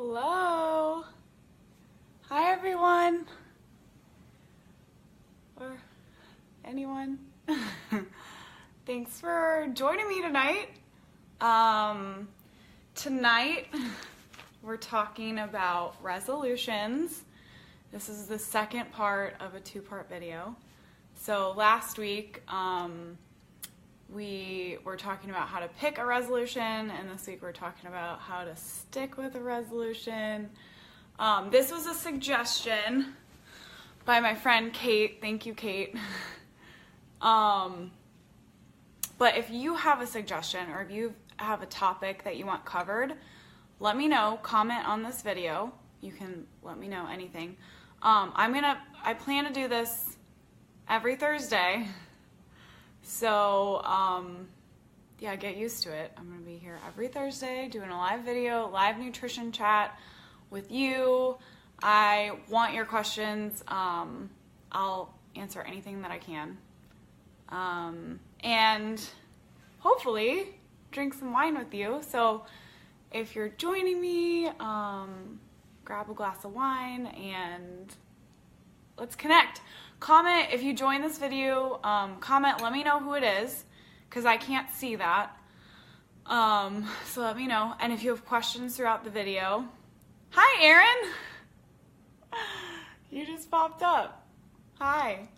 Hello. Hi, everyone. Or anyone. Thanks for joining me tonight. Tonight, we're talking about resolutions. This is the second part of a two-part video. So last week, we were talking about how to pick a resolution, and this week we're talking about how to stick with a resolution. This was a suggestion by my friend Kate. Thank you, Kate. But if you have a suggestion or if you have a topic that you want covered, let me know. Comment on this video. You can let me know anything. I plan to do this every Thursday. So, yeah, get used to it. I'm going to be here every Thursday doing a live video, live nutrition chat with you. I want your questions. I'll answer anything that I can. And hopefully drink some wine with you. So if you're joining me, grab a glass of wine and let's connect. Comment if you join this video. Comment, let me know who it is, because I can't see that. So let me know. And if you have questions throughout the video. Hi, Aaron. You just popped up. Hi.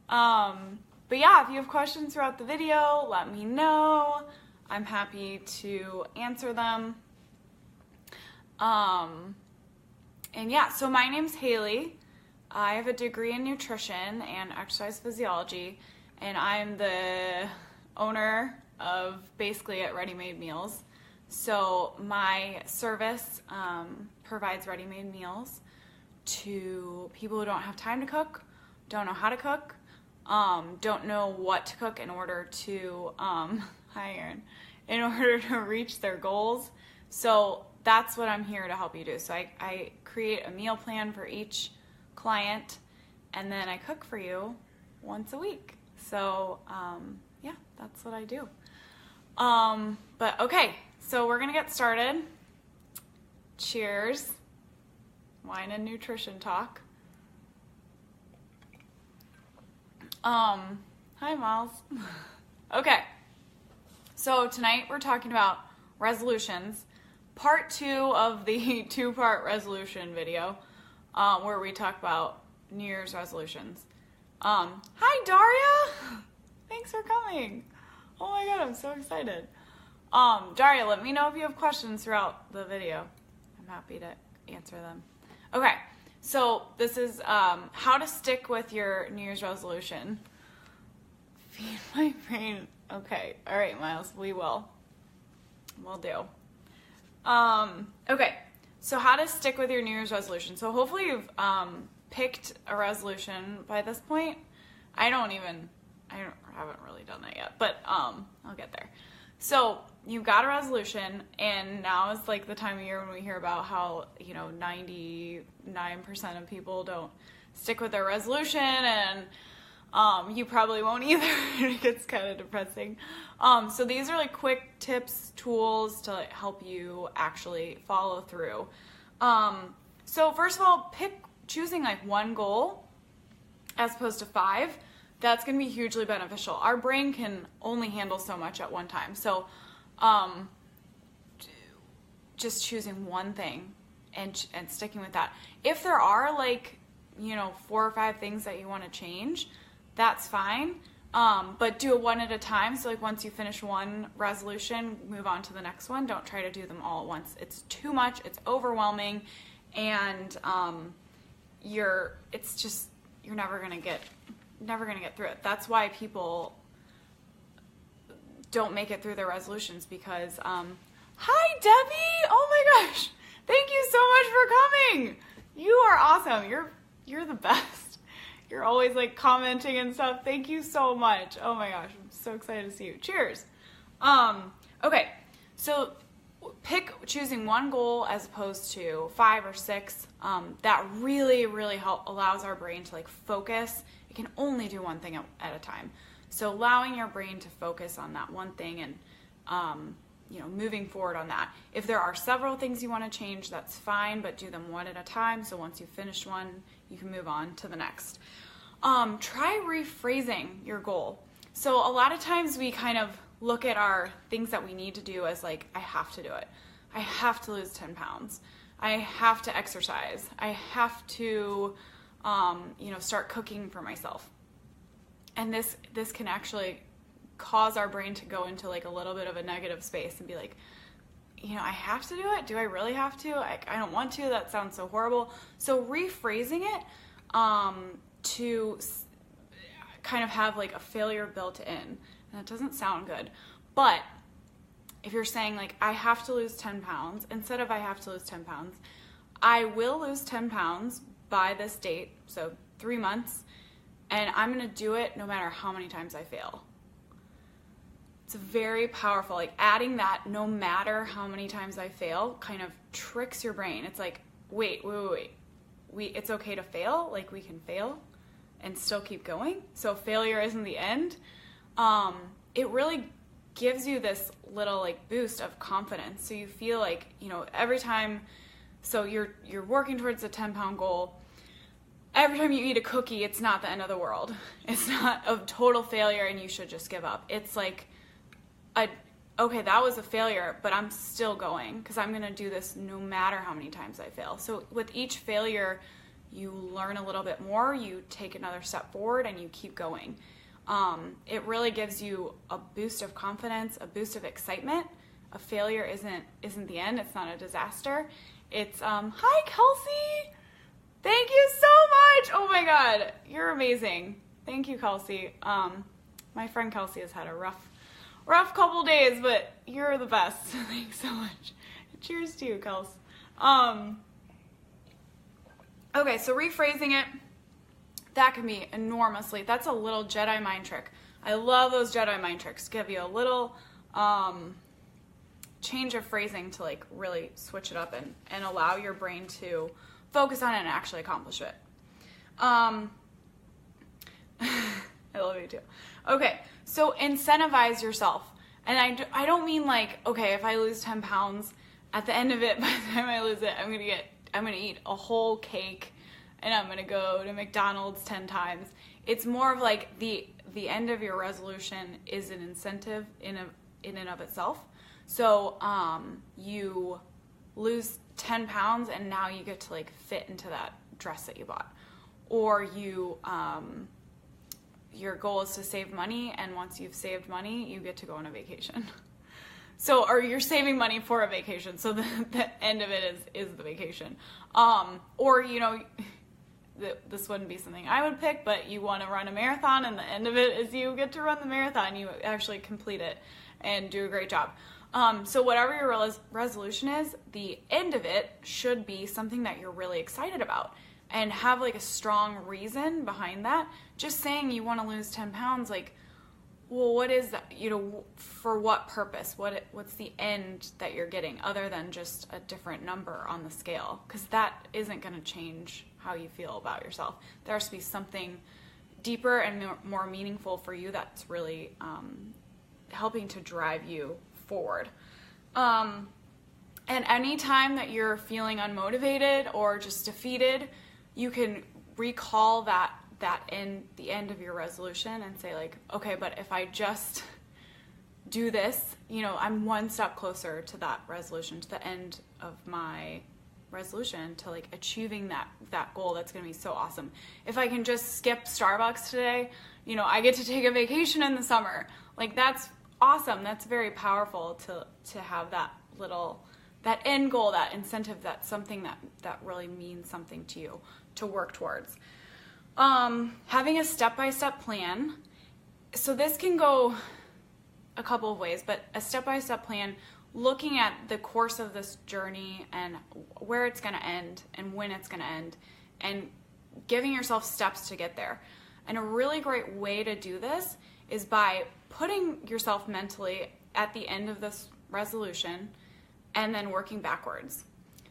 But yeah, if you have questions throughout the video, let me know. I'm happy to answer them. And yeah, so my name's Haley. I have a degree in nutrition and exercise physiology, and I'm the owner of basically at Ready-Made Meals. So my service provides ready-made meals to people who don't have time to cook, don't know how to cook, don't know what to cook in order to, hi Aaron, in order to reach their goals. So that's what I'm here to help you do. So I create a meal plan for each client, and then I cook for you once a week. So yeah, that's what I do. But okay, so we're gonna get started. Cheers. Wine and nutrition talk. Hi Miles. Okay, so tonight we're talking about resolutions, part 2 of the two-part resolution video, where we talk about New Year's resolutions. Hi Daria! Thanks for coming. Oh my god, I'm so excited. Daria, let me know if you have questions throughout the video. I'm happy to answer them. Okay, so this is how to stick with your New Year's resolution. Feed my brain. Okay, all right, Miles, we will. We'll do. Okay, so how to stick with your New Year's resolution. So hopefully you've picked a resolution by this point. I haven't really done that yet, but I'll get there. So you've got a resolution, and now is like the time of year when we hear about how, 99% of people don't stick with their resolution, and you probably won't either. It gets kind of depressing. So these are like quick tips, tools to help you actually follow through. So first of all, choosing like one goal as opposed to 5. That's going to be hugely beneficial. Our brain can only handle so much at one time. So just choosing one thing and sticking with that. If there are 4 or 5 things that you want to change, that's fine. But do it one at a time. So once you finish one resolution, move on to the next one. Don't try to do them all at once. It's too much. It's overwhelming. And you're never going to get through it. That's why people don't make it through their resolutions, because hi Debbie, oh my gosh, thank you so much for coming. You are awesome. You're the best. You're always commenting and stuff. Thank you so much. Oh my gosh, I'm so excited to see you. Cheers. Okay, so choosing one goal as opposed to 5 or 6. That really allows our brain to focus. It can only do one thing at a time. So allowing your brain to focus on that one thing and moving forward on that. If there are several things you want to change, that's fine, but do them one at a time. So once you've finished one, you can move on to the next. Try rephrasing your goal. So a lot of times we kind of look at our things that we need to do as like, I have to do it. I have to lose 10 pounds. I have to exercise. I have to, start cooking for myself. And this can actually cause our brain to go into like a little bit of a negative space and be like, I have to do it? Do I really have to? I don't want to. That sounds so horrible. So rephrasing it to kind of have like a failure built in. And that doesn't sound good. But if you're saying like, I have to lose 10 pounds, instead of I have to lose 10 pounds, I will lose 10 pounds by this date, so 3 months, and I'm going to do it no matter how many times I fail. It's very powerful. Like adding that no matter how many times I fail kind of tricks your brain. It's like, wait. It's okay to fail. Like we can fail and still keep going. So failure isn't the end. It really gives you this little like boost of confidence. So you feel like, every time, so you're working towards the 10-pound goal. Every time you eat a cookie, it's not the end of the world. It's not a total failure and you should just give up. It's like, okay, that was a failure, but I'm still going because I'm going to do this no matter how many times I fail. So with each failure, you learn a little bit more, you take another step forward, and you keep going. It really gives you a boost of confidence, a boost of excitement. A failure isn't the end. It's not a disaster. It's, hi, Kelsey. Thank you so much. Oh my God, you're amazing. Thank you, Kelsey. My friend Kelsey has had a rough couple days, but you're the best. Thanks so much. Cheers to you, Kels. Okay, so rephrasing it, that can be enormously, that's a little Jedi mind trick. I love those Jedi mind tricks. Give you a little change of phrasing to like really switch it up and allow your brain to focus on it and actually accomplish it. I love you too. Okay, so incentivize yourself. And I don't mean like, okay, if I lose 10 pounds, at the end of it, by the time I lose it, I'm gonna eat a whole cake and I'm gonna go to McDonald's 10 times. It's more of like the end of your resolution is an incentive in and of itself. So you lose 10 pounds and now you get to like fit into that dress that you bought. Or your goal is to save money, and once you've saved money, you get to go on a vacation. So, or you're saving money for a vacation, so the end of it is the vacation. Or, this wouldn't be something I would pick, but you want to run a marathon, and the end of it is you get to run the marathon. You actually complete it and do a great job. So whatever your resolution is, the end of it should be something that you're really excited about and have like a strong reason behind that. Just saying you want to lose 10 pounds, like, well, what is that? For what purpose? What's the end that you're getting other than just a different number on the scale? Because that isn't going to change how you feel about yourself. There has to be something deeper and more meaningful for you that's really helping to drive you forward. And anytime that you're feeling unmotivated or just defeated, you can recall that in the end of your resolution and say like, okay, but if I just do this, I'm one step closer to that resolution, to the end of my resolution, to like achieving that goal. That's going to be so awesome. If I can just skip Starbucks today, I get to take a vacation in the summer. Like that's awesome. That's very powerful to have that end goal, that incentive, that's something that really means something to you to work towards. Having a step-by-step plan. So this can go a couple of ways, but a step-by-step plan, looking at the course of this journey and where it's going to end and when it's going to end, and giving yourself steps to get there. And a really great way to do this is by putting yourself mentally at the end of this resolution and then working backwards.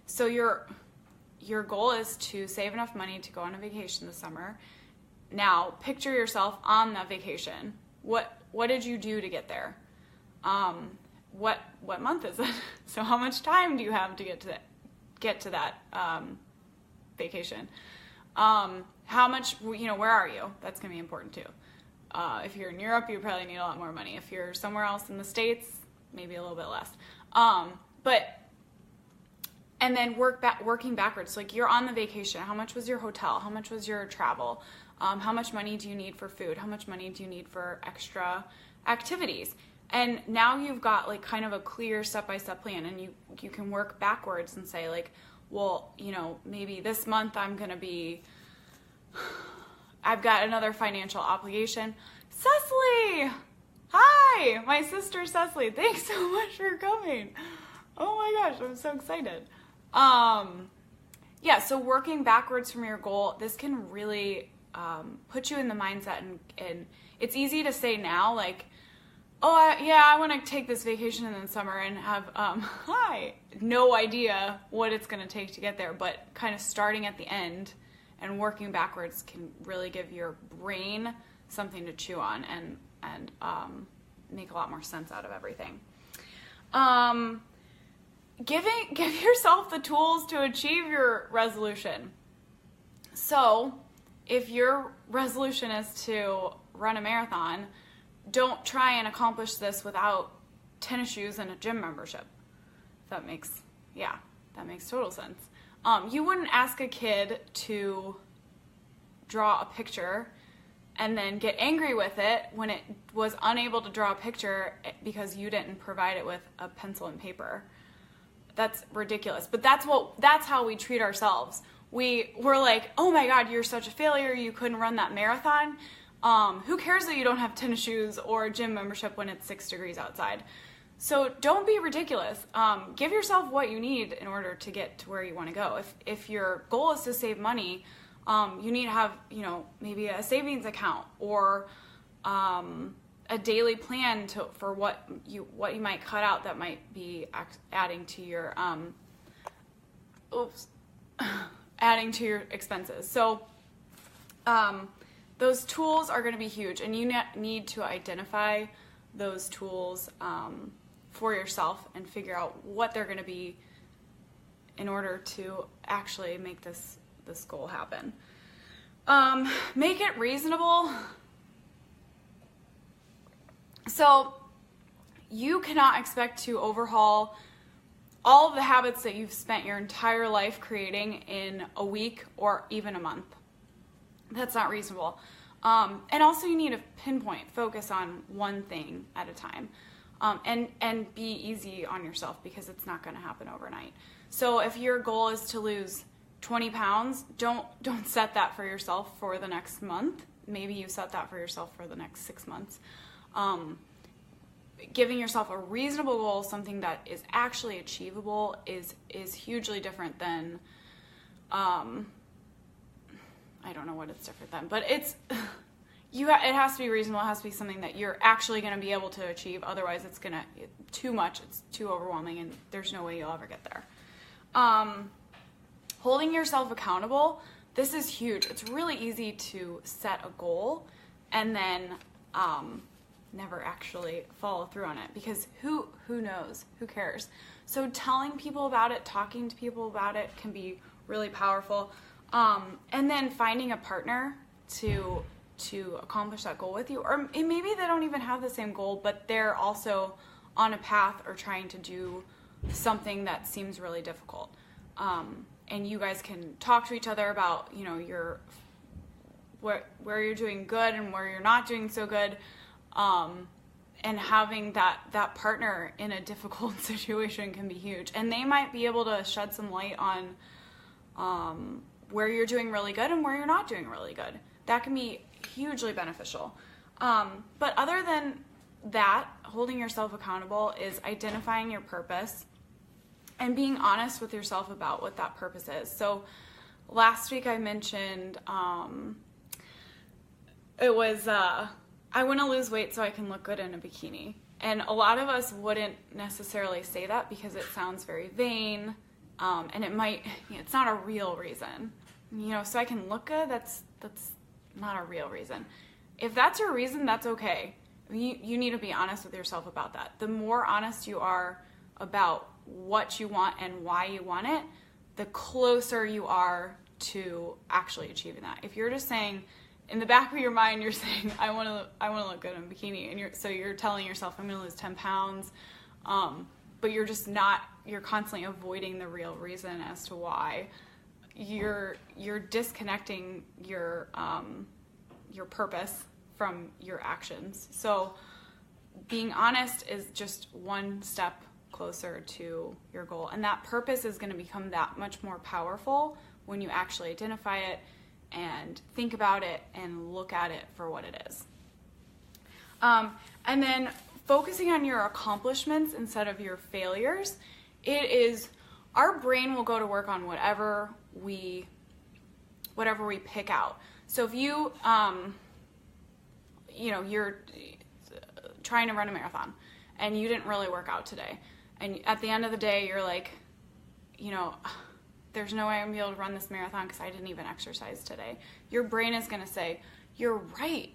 So your goal is to save enough money to go on a vacation this summer. Now, picture yourself on that vacation. What did you do to get there? what month is it? So how much time do you have to get to that vacation? How much, where are you? That's going to be important too. If you're in Europe, you probably need a lot more money. If you're somewhere else in the States, maybe a little bit less. And then working backwards. So like you're on the vacation. How much was your hotel? How much was your travel? How much money do you need for food? How much money do you need for extra activities? And now you've got like kind of a clear step-by-step plan, and you can work backwards and say like, well, maybe this month I've got another financial obligation. Cecily! Hi! My sister Cecily. Thanks so much for coming. Oh my gosh, I'm so excited. So working backwards from your goal, this can really put you in the mindset, and it's easy to say now, like, I want to take this vacation in the summer and have no idea what it's going to take to get there, but kind of starting at the end and working backwards can really give your brain something to chew on and make a lot more sense out of everything. Give yourself the tools to achieve your resolution. So if your resolution is to run a marathon, don't try and accomplish this without tennis shoes and a gym membership. That makes total sense. You wouldn't ask a kid to draw a picture and then get angry with it when it was unable to draw a picture because you didn't provide it with a pencil and paper. That's ridiculous. But that's how we treat ourselves. We're like, oh my God, you're such a failure. You couldn't run that marathon. Who cares that you don't have tennis shoes or a gym membership when it's 6 degrees outside? So don't be ridiculous. Give yourself what you need in order to get to where you want to go. If your goal is to save money, you need to have, maybe a savings account or a daily plan for what you might cut out that might be adding to your expenses. So those tools are going to be huge, and you need to identify those tools for yourself and figure out what they're going to be in order to actually make this goal happen. Make it reasonable. So you cannot expect to overhaul all of the habits that you've spent your entire life creating in a week or even a month. That's not reasonable. And also you need to focus on one thing at a time, and be easy on yourself because it's not going to happen overnight. So if your goal is to lose 20 pounds, don't set that for yourself for the next month. Maybe you set that for yourself for the next 6 months. Giving yourself a reasonable goal, something that is actually achievable, is hugely different than, I don't know what it's different than, but it has to be reasonable. It has to be something that you're actually going to be able to achieve. Otherwise, it's too much. It's too overwhelming, and there's no way you'll ever get there. Holding yourself accountable. This is huge. It's really easy to set a goal and then never actually follow through on it, because who knows? Who cares? So telling people about it, talking to people about it can be really powerful. And then finding a partner to accomplish that goal with you, or maybe they don't even have the same goal, but they're also on a path or trying to do something that seems really difficult. And you guys can talk to each other about, where you're doing good and where you're not doing so good. And having that partner in a difficult situation can be huge. And they might be able to shed some light on where you're doing really good and where you're not doing really good. That can be hugely beneficial. But other than that, holding yourself accountable is identifying your purpose and being honest with yourself about what that purpose is. So last week I mentioned it was I want to lose weight so I can look good in a bikini. And a lot of us wouldn't necessarily say that because it sounds very vain, and it's not a real reason. So I can look good, that's not a real reason. If that's your reason, that's okay. You need to be honest with yourself about that. The more honest you are about what you want and why you want it, the closer you are to actually achieving that. If you're just saying, in the back of your mind, you're saying, I want to look good in a bikini, and you're telling yourself, I'm going to lose 10 pounds, but you're just not, you're constantly avoiding the real reason as to why. You're disconnecting your purpose from your actions. So being honest is just one step closer to your goal. And that purpose is going to become that much more powerful when you actually identify it and think about it and look at it for what it is. And then focusing on your accomplishments instead of your failures, our brain will go to work on whatever we pick out. So if you're trying to run a marathon and you didn't really work out today, and at the end of the day you're like, there's no way I'm gonna be able to run this marathon because I didn't even exercise today. Your brain is gonna say, you're right.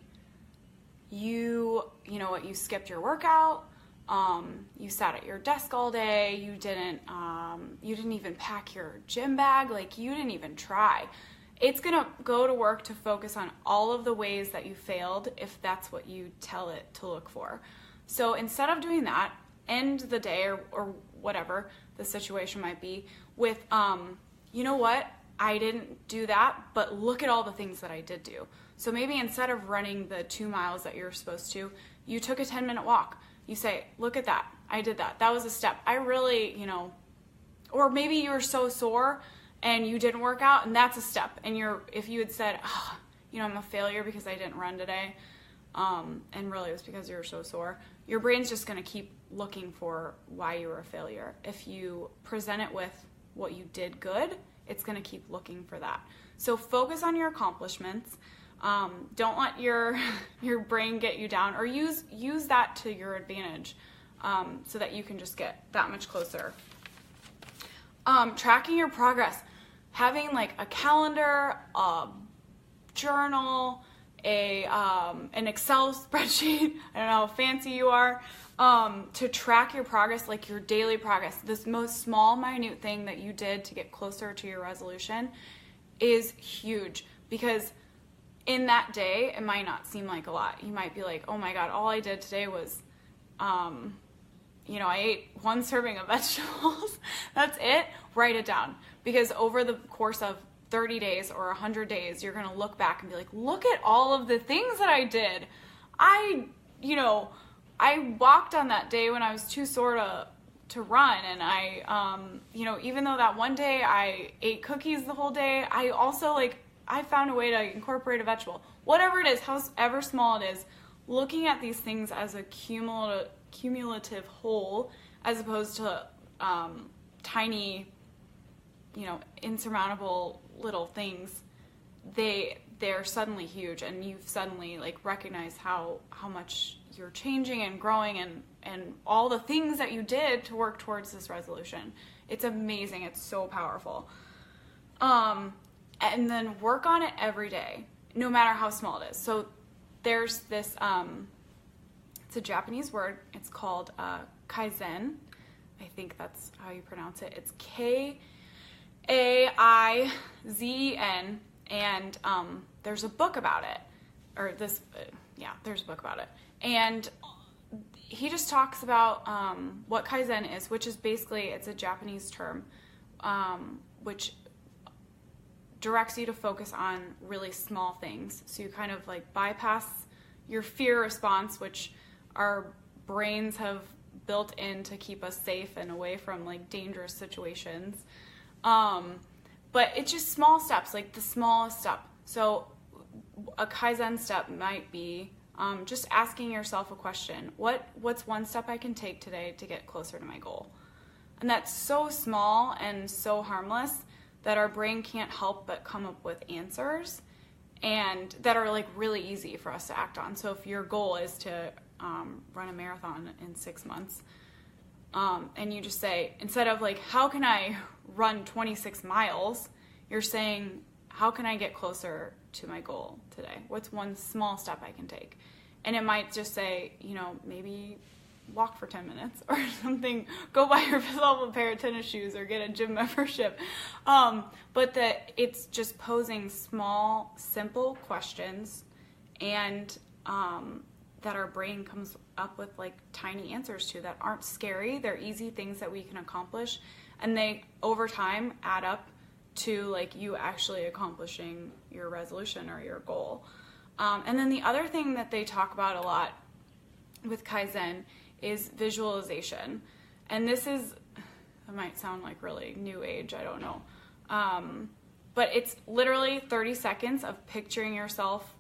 You know what, you skipped your workout, you sat at your desk all day, you didn't even pack your gym bag, like you didn't even try. It's gonna go to work to focus on all of the ways that you failed if that's what you tell it to look for. So instead of doing that, end the day or whatever the situation might be with, you know what, I didn't do that, but look at all the things that I did do. So maybe instead of running the 2 miles that you're supposed to, you took a 10-minute walk. You say, look at that, I did that. That was a step. I really, or maybe you were so sore and you didn't work out, and that's a step. And if you had said, I'm a failure because I didn't run today, and really it was because you were so sore, your brain's just gonna keep looking for why you were a failure. If you present it with what you did good, it's gonna keep looking for that. So focus on your accomplishments. Don't let your brain get you down, or use that to your advantage, so that you can just get that much closer. Tracking your progress, having like a calendar, a journal, an Excel spreadsheet, I don't know how fancy you are, to track your progress, like your daily progress. This most small, minute thing that you did to get closer to your resolution is huge, because in that day, it might not seem like a lot. You might be like, oh my God, all I did today was, I ate 1 serving of vegetables. That's it. Write it down, because over the course of 30 days or 100 days, you're going to look back and be like, look at all of the things that I did. I walked on that day when I was too sore to run. And I, even though that one day I ate cookies the whole day, I also I found a way to incorporate a vegetable. Whatever it is, however small it is, looking at these things as a cumulative whole, as opposed to tiny, insurmountable little things, they're suddenly huge, and you've suddenly recognized how much you're changing and growing, and all the things that you did to work towards this resolution. It's amazing. It's so powerful. And then work on it every day, no matter how small it is. So there's this, it's a Japanese word. It's called Kaizen. I think that's how you pronounce it. It's Kaizen, and there's a book about it, there's a book about it. And he just talks about what Kaizen is, which is basically, it's a Japanese term, which directs you to focus on really small things. So you kind of bypass your fear response, which our brains have built in to keep us safe and away from dangerous situations. But it's just small steps, the smallest step. So a Kaizen step might be just asking yourself a question. What's one step I can take today to get closer to my goal? And that's so small and so harmless that our brain can't help but come up with answers, and that are really easy for us to act on. So if your goal is to run a marathon in 6 months, and you just say, instead of how can I run 26 miles, you're saying, how can I get closer to my goal today? What's one small step I can take? And it might just say, maybe walk for 10 minutes or something, go buy yourself a pair of tennis shoes or get a gym membership. But that it's just posing small, simple questions, and that our brain comes up with like tiny answers to that aren't scary. They're easy things that we can accomplish, and they over time add up to like you actually accomplishing your resolution or your goal. And then the other thing that they talk about a lot with Kaizen is visualization. And this is, it might sound like really new age, I don't know. But it's literally 30 seconds of picturing yourself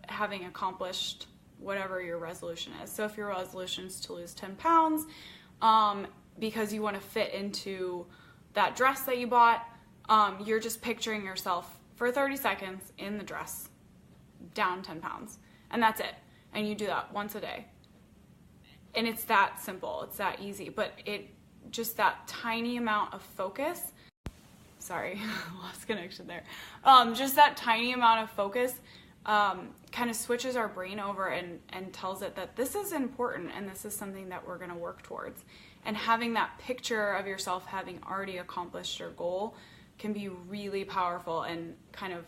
having accomplished whatever your resolution is. So if your resolution is to lose 10 pounds because you want to fit into that dress that you bought, you're just picturing yourself for 30 seconds in the dress, down 10 pounds. And that's it. And you do that once a day. And it's that simple, it's that easy, but it just that tiny amount of focus, sorry, lost connection there. Just that tiny amount of focus kind of switches our brain over and tells it that this is important and this is something that we're gonna work towards. And having that picture of yourself having already accomplished your goal can be really powerful and kind of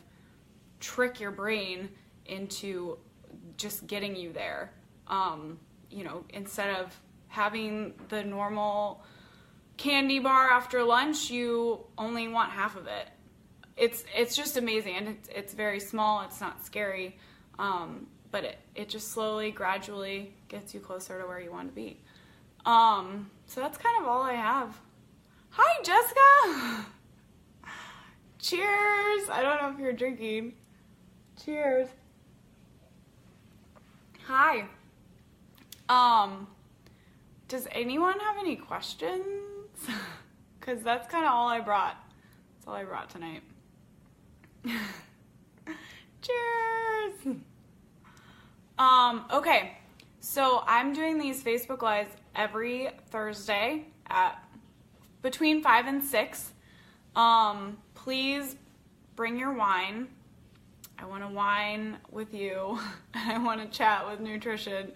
trick your brain into just getting you there. Instead of having the normal candy bar after lunch, you only want half of it. It's just amazing, and it's very small, it's not scary, but it just slowly, gradually gets you closer to where you want to be. So that's kind of all I have. Hi, Jessica! Cheers! I don't know if you're drinking. Cheers. Hi. Does anyone have any questions? Because that's kind of all I brought. That's all I brought tonight. Cheers! Okay, so I'm doing these Facebook Lives every Thursday at between 5 and 6. Please bring your wine. I want to wine with you. I want to chat about nutrition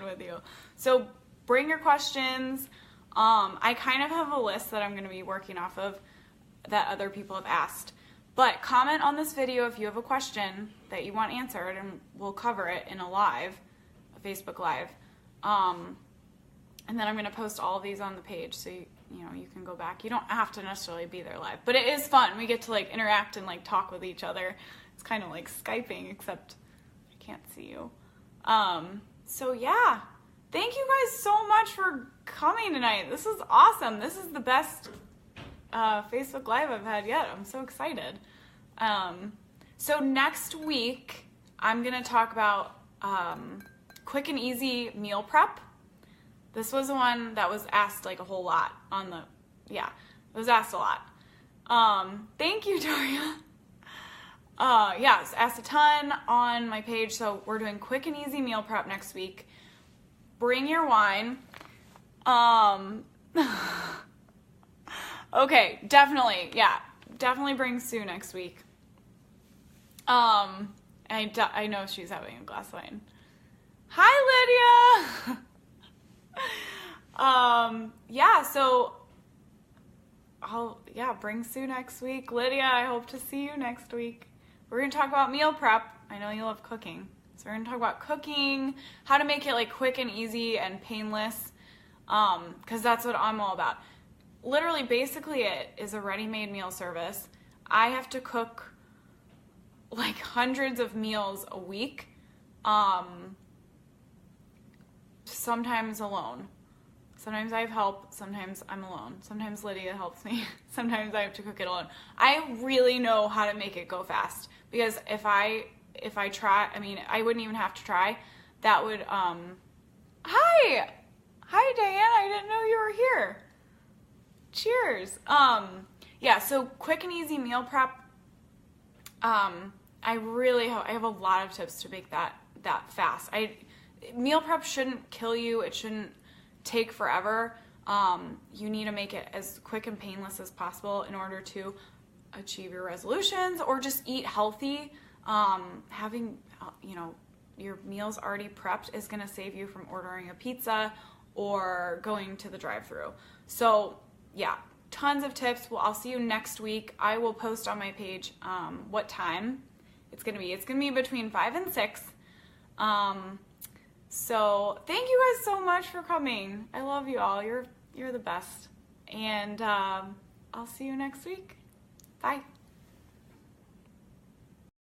with you. So bring your questions. I kind of have a list that I'm going to be working off of that other people have asked. But comment on this video if you have a question that you want answered, and we'll cover it in a Facebook Live. And then I'm going to post all of these on the page, so you can go back. You don't have to necessarily be there live, but it is fun. We get to like interact and like talk with each other. It's kind of like Skyping, except I can't see you. So yeah, thank you guys so much for coming tonight. This is awesome. This is the best Facebook Live I've had yet. I'm so excited. So next week, I'm going to talk about quick and easy meal prep. This was the one that was asked like a whole lot it was asked a lot. Thank you, Doria. It's asked a ton on my page, so we're doing quick and easy meal prep next week. Bring your wine. Okay, definitely bring Sue next week. I know she's having a glass of wine. Hi, Lydia! Bring Sue next week. Lydia, I hope to see you next week. We're going to talk about meal prep. I know you love cooking. So we're going to talk about cooking, how to make it like quick and easy and painless, because that's what I'm all about. Literally, basically it is a ready-made meal service. I have to cook like hundreds of meals a week, sometimes alone. Sometimes I have help, sometimes I'm alone. Sometimes Lydia helps me, sometimes I have to cook it alone. I really know how to make it go fast, because if I try, I wouldn't even have to try. That would, hi Diane, I didn't know you were here. Cheers. So quick and easy meal prep. I have a lot of tips to make that fast. Meal prep shouldn't kill you. It shouldn't take forever. You need to make it as quick and painless as possible in order to achieve your resolutions or just eat healthy. Having, your meal's already prepped is going to save you from ordering a pizza or going to the drive-thru. So yeah, tons of tips. Well, I'll see you next week. I will post on my page what time it's going to be. It's going to be between 5 and 6. So thank you guys so much for coming. I love you all. You're the best. And I'll see you next week. Bye.